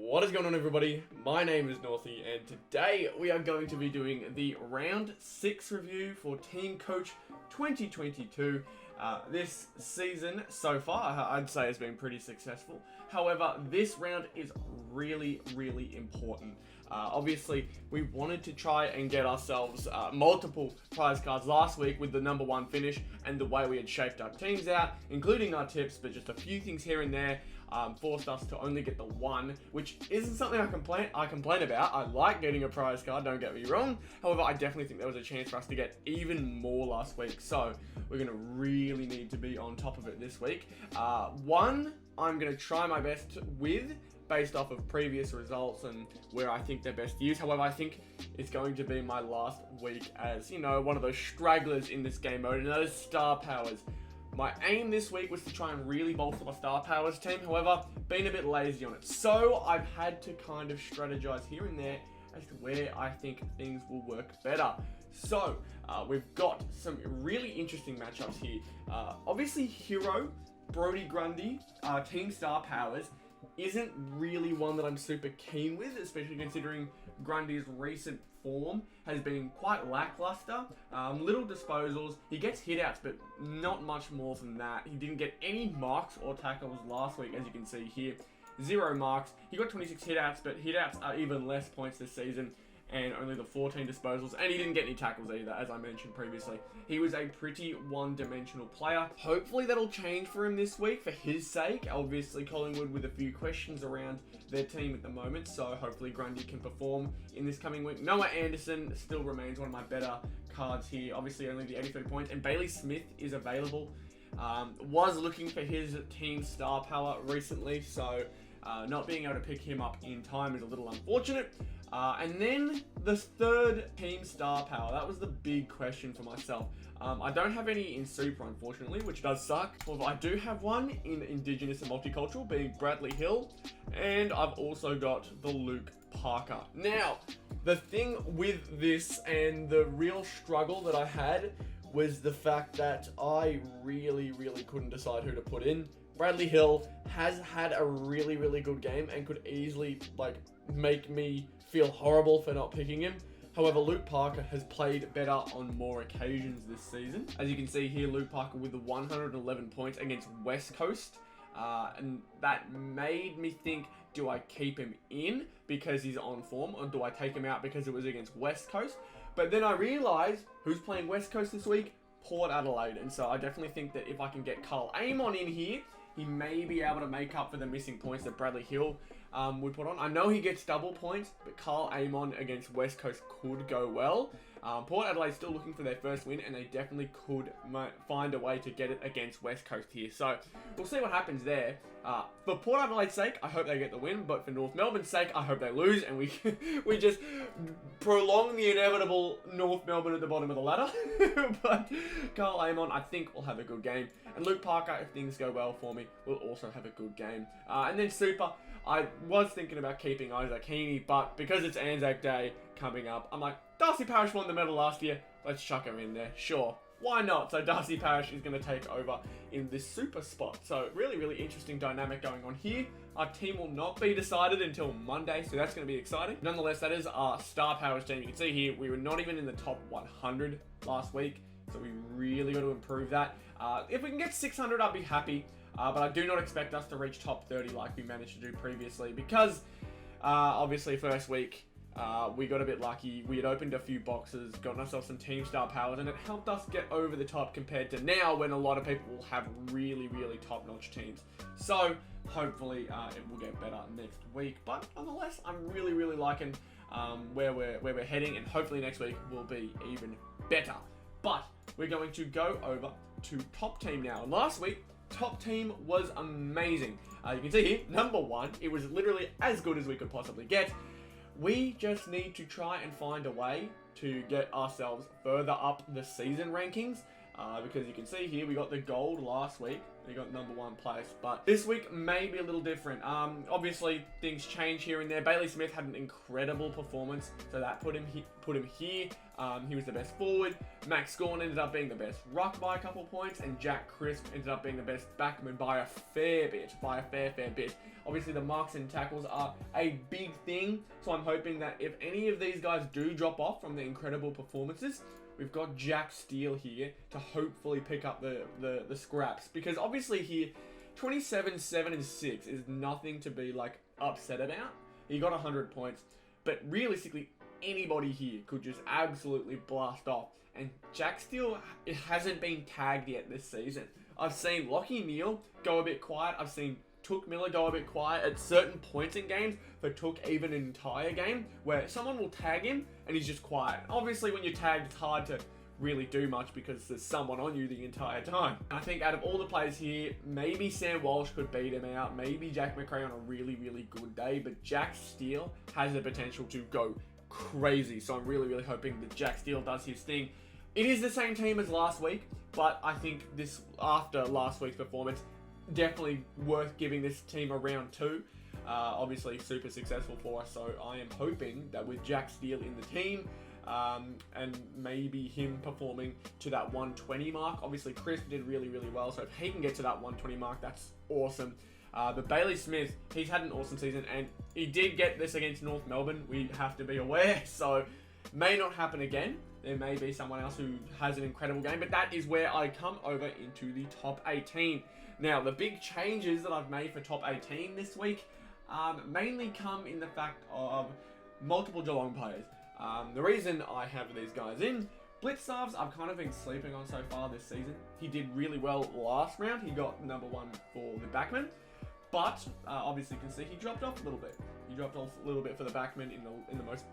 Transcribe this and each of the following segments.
What is going on, everybody? My name is Northy, and today we are going to be doing the Round 6 review for Teamcoach 2022. This season so far, I'd say, has been pretty successful. However, this round is really important. Obviously, we wanted to try and get ourselves multiple prize cards last week with the number 1 finish and the way we had shaped our teams out, including our tips, but just a few things here and there forced us to only get the 1, which isn't something I complain about. I like getting a prize card, don't get me wrong. However, I definitely think there was a chance for us to get even more last week, so we're going to really need to be on top of it this week. One, I'm going to try my best with, based off of previous results and where I think they're best used. However, I think it's going to be my last week as, you know, one of those stragglers in this game mode, and those star powers. My aim this week was to try and really bolster my star powers team. However, been a bit lazy on it. So I've had to kind of strategize here and there as to where I think things will work better. So we've got some really interesting matchups here. Obviously, Hero, Brody Grundy, team star powers isn't really one that I'm super keen with, especially considering Grundy's recent form has been quite lackluster. Little disposals, he gets hitouts, but not much more than that. He didn't get any marks or tackles last week, as you can see here. 0 marks. He got 26 hitouts, but hitouts are even less points this season, and only the 14 disposals, and he didn't get any tackles either, as I mentioned previously. He was a pretty one-dimensional player. Hopefully that'll change for him this week for his sake. Obviously, Collingwood with a few questions around their team at the moment, so hopefully Grundy can perform in this coming week. Noah Anderson still remains one of my better cards here. Obviously only the 83 points, and Bailey Smith is available. Was looking for his team star power recently, so not being able to pick him up in time is a little unfortunate. And then the third team star power, that was the big question for myself. I don't have any in Super, unfortunately, which does suck. However, I do have one in Indigenous and Multicultural, being Bradley Hill, and I've also got the Luke Parker. Now, the thing with this and the real struggle that I had was the fact that I really couldn't decide who to put in. Bradley Hill has had a really good game and could easily make me feel horrible for not picking him. However, Luke Parker has played better on more occasions this season. As you can see here, Luke Parker with the 111 points against West Coast. And that made me think, do I keep him in because he's on form, or do I take him out because it was against West Coast? But then I realised, who's playing West Coast this week? Port Adelaide. And so I definitely think that if I can get Carl Amon in here, he may be able to make up for the missing points that Bradley Hill would put on. I know he gets double points, but Carl Amon against West Coast could go well. Port Adelaide's still looking for their first win, and they definitely could find a way to get it against West Coast here. So we'll see what happens there. For Port Adelaide's sake, I hope they get the win, but for North Melbourne's sake, I hope they lose, and we just prolong the inevitable North Melbourne at the bottom of the ladder. But Carl Amon, I think, will have a good game. And Luke Parker, if things go well for me, will also have a good game. And then Super, I was thinking about keeping Isaac Heaney, but because it's Anzac Day coming up, I'm like, Darcy Parish won the medal last year, let's chuck him in there. Sure, why not? So Darcy Parish is going to take over in this Super spot. So really interesting dynamic going on here. Our team will not be decided until Monday, so that's going to be exciting. Nonetheless, that is our star powers team. You can see here, we were not even in the top 100 last week, so we really got to improve that. If we can get 600, I'll be happy. But I do not expect us to reach top 30 like we managed to do previously, because obviously first week we got a bit lucky. We had opened a few boxes, gotten ourselves some team star powers, and it helped us get over the top compared to now when a lot of people will have really top-notch teams. So hopefully it will get better next week. But nonetheless, I'm really liking where we're heading, and hopefully next week will be even better. But we're going to go over to top team now. And last week, top team was amazing. You can see here, number 1, it was literally as good as we could possibly get. We just need to try and find a way to get ourselves further up the season rankings. Because you can see here, we got the gold last week. He got number 1 place. But this week may be a little different. Obviously, things change here and there. Bailey Smith had an incredible performance, so that put him here. He was the best forward. Max Gawn ended up being the best ruck by a couple points, and Jack Crisp ended up being the best backman by a fair bit. Fair bit. Obviously, the marks and tackles are a big thing, so I'm hoping that if any of these guys do drop off from the incredible performances, we've got Jack Steele here to hopefully pick up the scraps. Because obviously here, 27, 7, and 6 is nothing to be like upset about. He got 100 points, but realistically, anybody here could just absolutely blast off. And Jack Steele, it hasn't been tagged yet this season. I've seen Lachie Neale go a bit quiet. I've seen Took Miller go a bit quiet at certain points in games, for Took even an entire game, where someone will tag him and he's just quiet. Obviously, when you're tagged, it's hard to really do much because there's someone on you the entire time. I think out of all the players here, maybe Sam Walsh could beat him out, maybe Jack McRae on a really, really good day, but Jack Steele has the potential to go crazy. So I'm really, really hoping that Jack Steele does his thing. It is the same team as last week, but I think this, after last week's performance, definitely worth giving this team a round 2. Obviously super successful for us, so I am hoping that with Jack Steele in the team, and maybe him performing to that 120 mark. Obviously Chris did really, really well, so if he can get to that 120 mark, that's awesome. But Bailey Smith, he's had an awesome season, and he did get this against North Melbourne, we have to be aware, so may not happen again. There may be someone else who has an incredible game, but that is where I come over into the top 18. Now, the big changes that I've made for top 18 this week mainly come in the fact of multiple Geelong players. The reason I have these guys in, Blitzarves, I've kind of been sleeping on so far this season. He did really well last round. He got number 1 for the backman. But, obviously you can see he dropped off a little bit. He dropped off a little bit for the backman in the most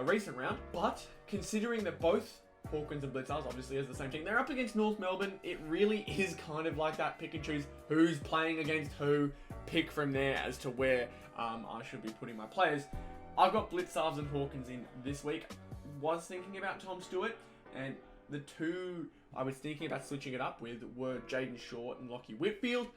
recent round. But, considering that both Hawkins and Blitzarves obviously as the same team, they're up against North Melbourne, it really is kind of like that pick and choose who's playing against who, pick from there as to where I should be putting my players. I've got Blitzarves and Hawkins in this week. Was thinking about Tom Stewart, and the two I was thinking about switching it up with were Jaden Short and Lachie Whitfield.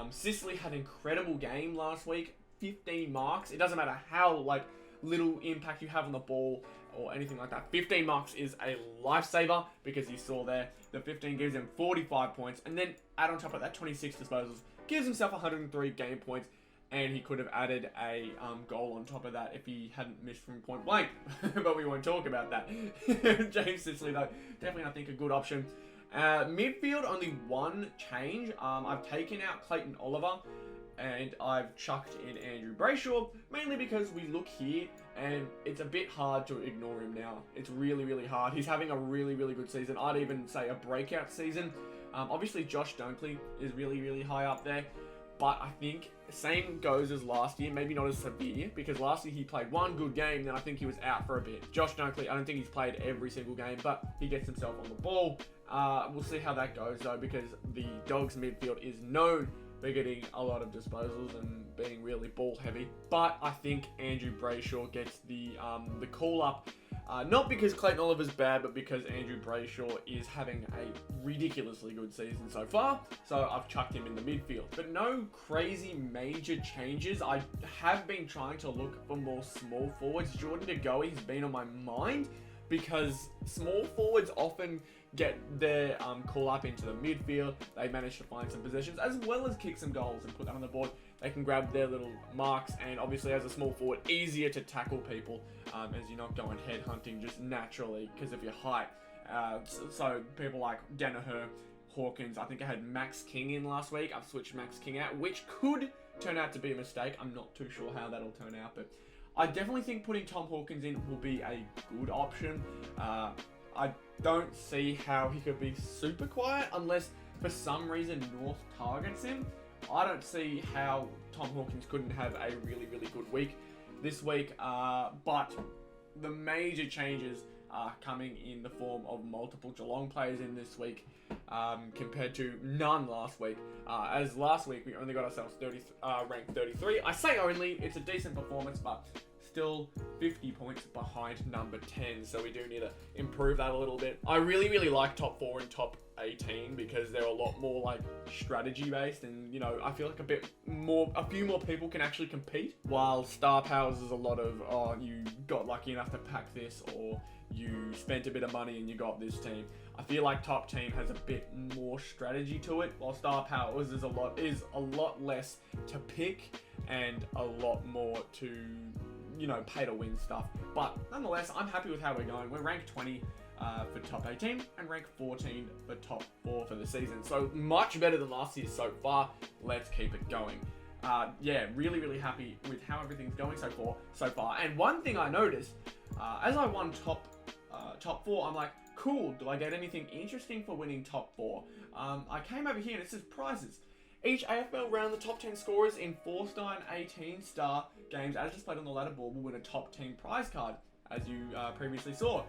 Sicily had an incredible game last week, 15 marks. It doesn't matter how little impact you have on the ball or anything like that. 15 marks is a lifesaver, because you saw there, the 15 gives him 45 points, and then add on top of that 26 disposals, gives himself 103 game points, and he could have added a goal on top of that if he hadn't missed from point blank. But we won't talk about that. James Sicily, though, definitely I think a good option. Midfield, only one change. I've taken out Clayton Oliver, and I've chucked in Andrew Brayshaw, mainly because we look here and it's a bit hard to ignore him now. It's really, really hard. He's having a really, really good season. I'd even say a breakout season. Obviously Josh Dunkley is really, really high up there, but I think same goes as last year, maybe not as severe, because last year he played one good game, then I think he was out for a bit. Josh Dunkley, I don't think he's played every single game, but he gets himself on the ball. We'll see how that goes though, because the Dogs midfield is known for getting a lot of disposals and being really ball heavy. But I think Andrew Brayshaw gets the call up, not because Clayton Oliver's bad, but because Andrew Brayshaw is having a ridiculously good season so far. So I've chucked him in the midfield. But no crazy major changes. I have been trying to look for more small forwards. Jordan De Goey has been on my mind, because small forwards often get their call up into the midfield. They manage to find some positions as well as kick some goals and put that on the board. They can grab their little marks, and obviously as a small forward, easier to tackle people as you're not going head hunting just naturally because of your height. So people like Danaher, Hawkins, I think I had Max King in last week. I've switched Max King out, which could turn out to be a mistake. I'm not too sure how that'll turn out, but I definitely think putting Tom Hawkins in will be a good option. I don't see how he could be super quiet unless for some reason North targets him. I don't see how Tom Hawkins couldn't have a really, really good week this week, but the major changes are coming in the form of multiple Geelong players in this week, compared to none last week. As last week we only got ourselves ranked 33. I say only, it's a decent performance, but still 50 points behind number 10, so we do need to improve that a little bit. I really like top 4 and top 18 because they're a lot more like strategy based, and you know, I feel like a few more people can actually compete, while Star Powers is a lot of, oh, you got lucky enough to pack this, or you spent a bit of money and you got this team. I feel like top team has a bit more strategy to it, while Star Powers is a lot less to pick and a lot more to, you know, pay to win stuff. But nonetheless, I'm happy with how we're going. We're ranked 20 for top 18 and ranked 14 for top 4 for the season. So much better than last year so far. Let's keep it going. Yeah, really happy with how everything's going so far. And one thing I noticed, as I won top 4, I'm like, cool, do I get anything interesting for winning top 4? I came over here and it says prizes. Each AFL round, the top 10 scorers in 4-star and 18-star games, as displayed on the ladder board, will win a top team prize card, as you previously saw.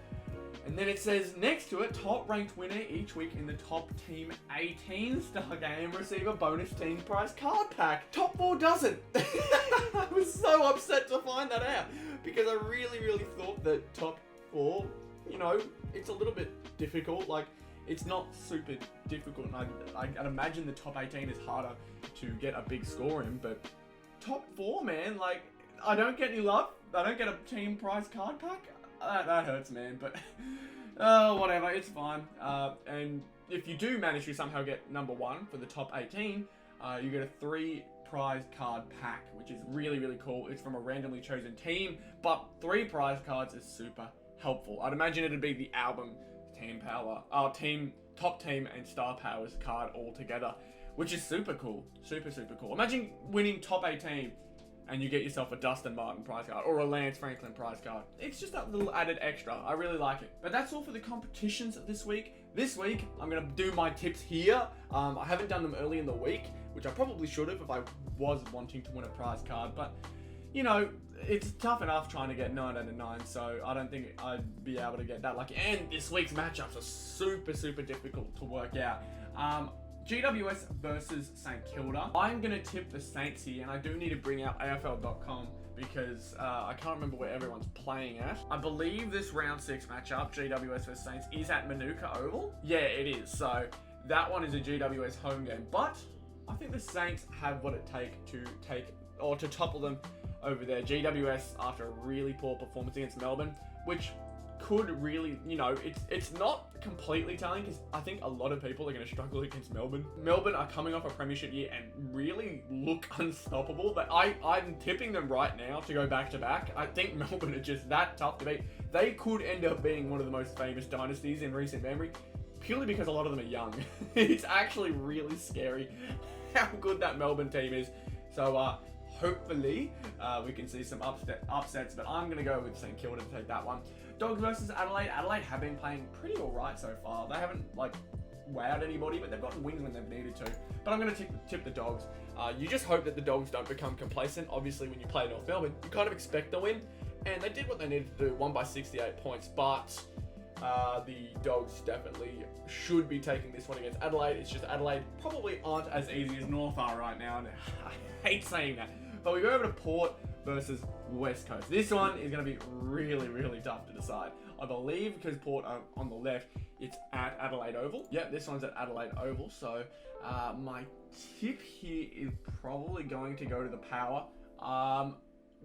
And then it says next to it, top ranked winner each week in the top team 18-star game receive a bonus team prize card pack. Top 4 doesn't. I was so upset to find that out, because I really thought that top 4, you know, it's a little bit difficult. Like, it's not super difficult, and I'd imagine the top 18 is harder to get a big score in, but top 4, man, like, I don't get any love. I don't get a team prize card pack. That hurts, man, but whatever, it's fine. And if you do manage to somehow get number 1 for the top 18, you get a 3 prize card pack, which is really cool. It's from a randomly chosen team, but 3 prize cards is super helpful. I'd imagine it'd be the album, team power, top team and Star Powers card all together, which is super cool. Super cool. Imagine winning top 18 and you get yourself a Dustin Martin prize card or a Lance Franklin prize card. It's just that little added extra. I really like it. But that's all for the competitions this week. This week, I'm going to do my tips here. I haven't done them early in the week, which I probably should have if I was wanting to win a prize card. But, you know, it's tough enough trying to get 9 out of 9, so I don't think I'd be able to get that lucky. And this week's matchups are super difficult to work out. GWS versus St Kilda. I'm going to tip the Saints here, and I do need to bring out AFL.com because I can't remember where everyone's playing at. I believe this round 6 matchup, GWS versus Saints, is at Manuka Oval. Yeah, it is. So that one is a GWS home game, but I think the Saints have what it takes to topple them over there. GWS, after a really poor performance against Melbourne, which could really, you know, it's not completely telling because I think a lot of people are going to struggle against Melbourne. Melbourne are coming off a premiership year and really look unstoppable. But I'm tipping them right now to go back to back. I think Melbourne are just that tough to beat. They could end up being one of the most famous dynasties in recent memory, purely because a lot of them are young. It's actually really scary how good that Melbourne team is. So hopefully we can see some upsets, but I'm going to go with St Kilda to take that one. Dogs versus Adelaide. Adelaide have been playing pretty alright so far. They haven't, like, wowed anybody, but they've gotten wins when they've needed to. But I'm going to tip the Dogs. You just hope that the Dogs don't become complacent. Obviously, when you play North Melbourne, you kind of expect to win, and they did what they needed to do, won by 68 points, but the Dogs definitely should be taking this one against Adelaide. It's just Adelaide probably aren't as easy as North are right now, and I hate saying that. But we go over to Port versus West Coast. This one is going to be really tough to decide. I believe because Port are on the left, it's at Adelaide Oval. Yep, this one's at Adelaide Oval. So my tip here is probably going to go to the Power.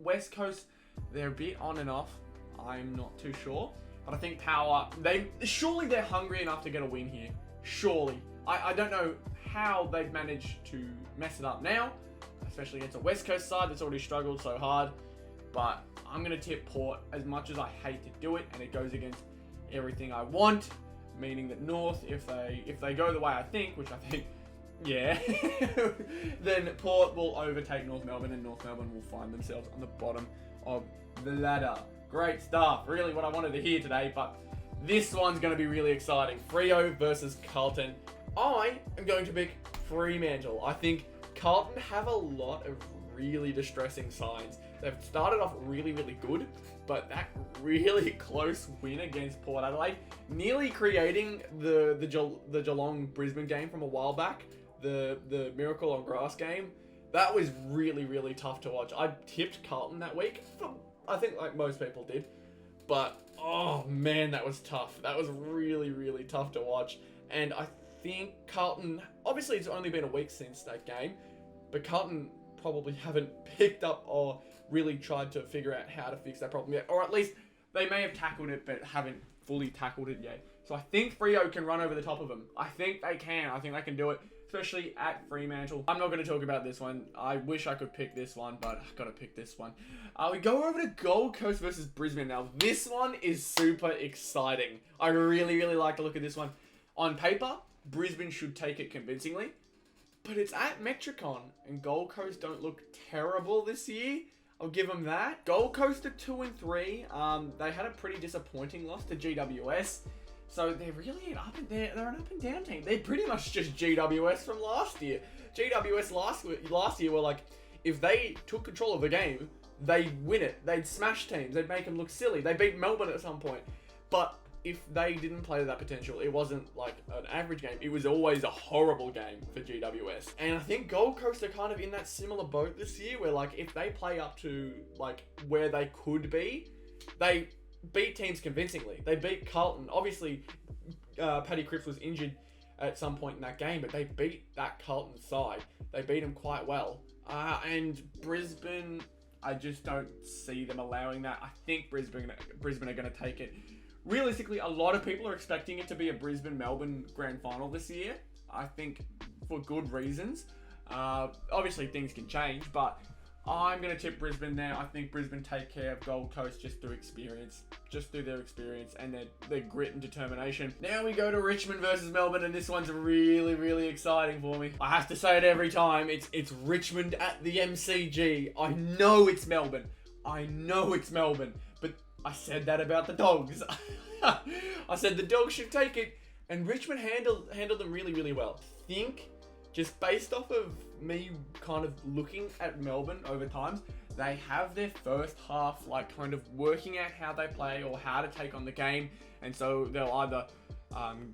West Coast, they're a bit on and off. I'm not too sure. But I think Power, surely they're hungry enough to get a win here. Surely. I don't know how they've managed to mess it up now, especially against a West Coast side that's already struggled so hard. But I'm going to tip Port, as much as I hate to do it, and it goes against everything I want, meaning that North, if they go the way I think, which I think, yeah, then Port will overtake North Melbourne, and North Melbourne will find themselves on the bottom of the ladder. Great stuff. Really what I wanted to hear today, but this one's going to be really exciting. Freo versus Carlton. I am going to pick Fremantle. I think Carlton have a lot of really distressing signs. They've started off really good, but that really close win against Port Adelaide, nearly creating the Geelong-Brisbane game from a while back, the Miracle on Grass game, that was really tough to watch. I tipped Carlton that week I think like most people did. But, oh man, that was tough. That was really, really tough to watch. And I think Carlton, obviously it's only been a week since that game, but Carlton probably haven't picked up or really tried to figure out how to fix that problem yet. Or at least they may have tackled it, but haven't fully tackled it yet. So I think Freo can run over the top of them. I think they can. I think they can do it, especially at Fremantle. I'm not going to talk about this one. I wish I could pick this one, but I've got to pick this one. We go over to Gold Coast versus Brisbane. Now, this one is super exciting. I really, really like to look at this one. On paper, Brisbane should take it convincingly, but it's at Metricon, and Gold Coast don't look terrible this year. I'll give them that. Gold Coast are 2-3. They had a pretty disappointing loss to GWS. So they're really they're an up and down team. They're pretty much just GWS from last year. GWS last year were like, if they took control of the game, they'd win it. They'd smash teams. They'd make them look silly. They beat Melbourne at some point. But if they didn't play to that potential, it wasn't like an average game. It was always a horrible game for GWS. And I think Gold Coast are kind of in that similar boat this year where like if they play up to like where they could be, they beat teams convincingly. They beat Carlton. Obviously, Paddy Cripps was injured at some point in that game, but they beat that Carlton side. They beat them quite well. And Brisbane, I just don't see them allowing that. I think Brisbane are going to take it. Realistically, a lot of people are expecting it to be a Brisbane-Melbourne grand final this year. I think for good reasons. Obviously, things can change, but I'm going to tip Brisbane there. I think Brisbane take care of Gold Coast just through experience. Just through their experience and their grit and determination. Now we go to Richmond versus Melbourne, and this one's really, really exciting for me. I have to say it every time. It's Richmond at the MCG. I know it's Melbourne. But I said that about the Dogs. I said the Dogs should take it, and Richmond handled them really, really well. I think just based off of me kind of looking at Melbourne over times, they have their first half like kind of working out how they play or how to take on the game, and so they'll either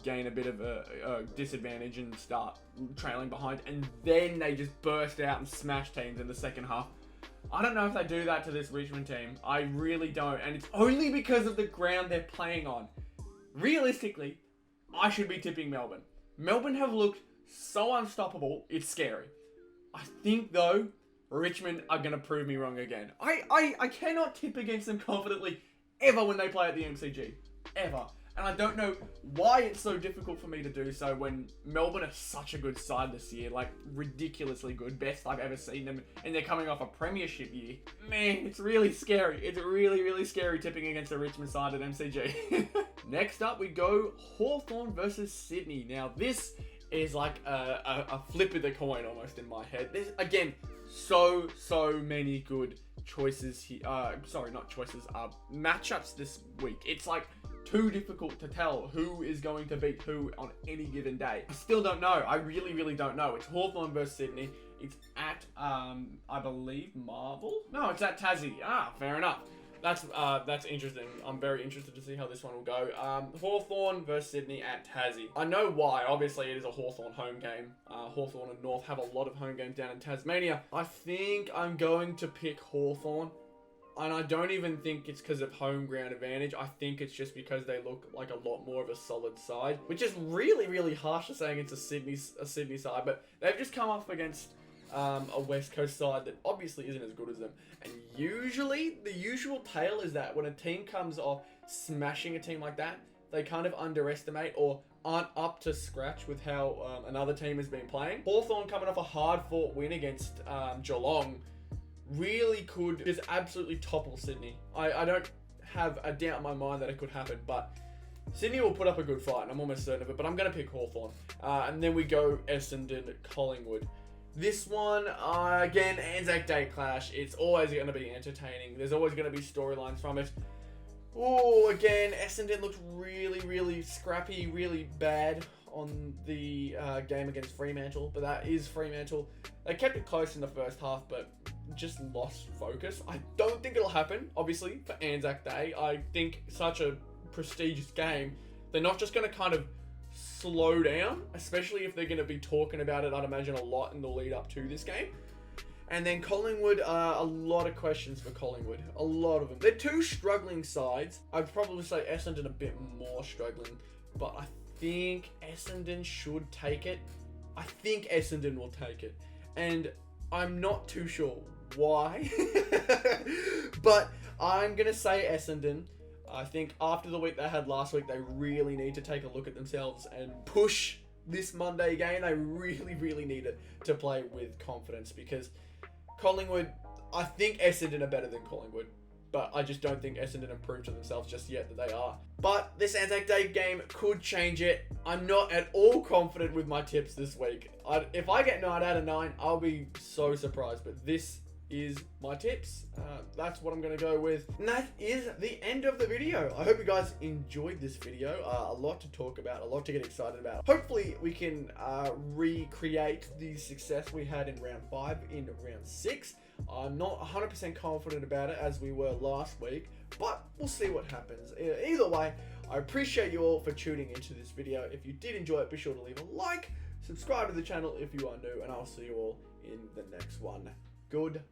gain a bit of a disadvantage and start trailing behind, and then they just burst out and smash teams in the second half. I don't know if they do that to this Richmond team. I really don't, and it's only because of the ground they're playing on. Realistically, I should be tipping Melbourne. Melbourne have looked so unstoppable, it's scary. I think, though, Richmond are going to prove me wrong again. I cannot tip against them confidently ever when they play at the MCG. Ever. And I don't know why it's so difficult for me to do so when Melbourne are such a good side this year. Like, ridiculously good. Best I've ever seen them. And they're coming off a premiership year. Man, it's really scary. It's really, really scary tipping against the Richmond side at MCG. Next up, we go Hawthorn versus Sydney. Now, this is like a flip of the coin almost in my head. There's, again, so many good choices here. Matchups this week. It's like too difficult to tell who is going to beat who on any given day. I still don't know. I really, really don't know. It's Hawthorn versus Sydney. It's at, I believe, Marvel? No, it's at Tassie. Fair enough. That's interesting. I'm very interested to see how this one will go. Hawthorn versus Sydney at Tassie. I know why. Obviously, it is a Hawthorn home game. Hawthorn and North have a lot of home games down in Tasmania. I think I'm going to pick Hawthorn. And I don't even think it's because of home ground advantage. I think it's just because they look like a lot more of a solid side, which is really, really harsh to saying it's a Sydney side. But they've just come up against a West Coast side that obviously isn't as good as them. And usually, the usual tale is that when a team comes off smashing a team like that, they kind of underestimate or aren't up to scratch with how another team has been playing. Hawthorn coming off a hard-fought win against Geelong really could just absolutely topple Sydney. I don't have a doubt in my mind that it could happen, but Sydney will put up a good fight, and I'm almost certain of it, but I'm going to pick Hawthorn. And then we go Essendon, Collingwood. This one, again, Anzac Day clash. It's always going to be entertaining. There's always going to be storylines from it. Oh, again, Essendon looked really, really scrappy, really bad on the game against Fremantle, but that is Fremantle. They kept it close in the first half, but just lost focus. I don't think it'll happen, obviously, for Anzac Day. I think such a prestigious game, they're not just going to kind of slow down, especially if they're going to be talking about it, I'd imagine, a lot in the lead up to this game. And then Collingwood, a lot of questions for Collingwood. A lot of them. They're two struggling sides. I'd probably say Essendon a bit more struggling. But I think Essendon should take it. I think Essendon will take it. And I'm not too sure why. But I'm going to say Essendon. I think after the week they had last week, they really need to take a look at themselves and push this Monday game. They really, really need it to play with confidence, because Collingwood, I think Essendon are better than Collingwood, but I just don't think Essendon have proved to themselves just yet that they are. But this Anzac Day game could change it. I'm not at all confident with my tips this week. If I get 9 out of 9, I'll be so surprised, but this is my tips. That's what I'm going to go with. And that is the end of the video. I hope you guys enjoyed this video. A lot to talk about, a lot to get excited about. Hopefully we can recreate the success we had in round 5 in round 6. I'm not 100% confident about it as we were last week, but we'll see what happens. Either way, I appreciate you all for tuning into this video. If you did enjoy it, be sure to leave a like, subscribe to the channel if you are new, and I'll see you all in the next one. Goodbye.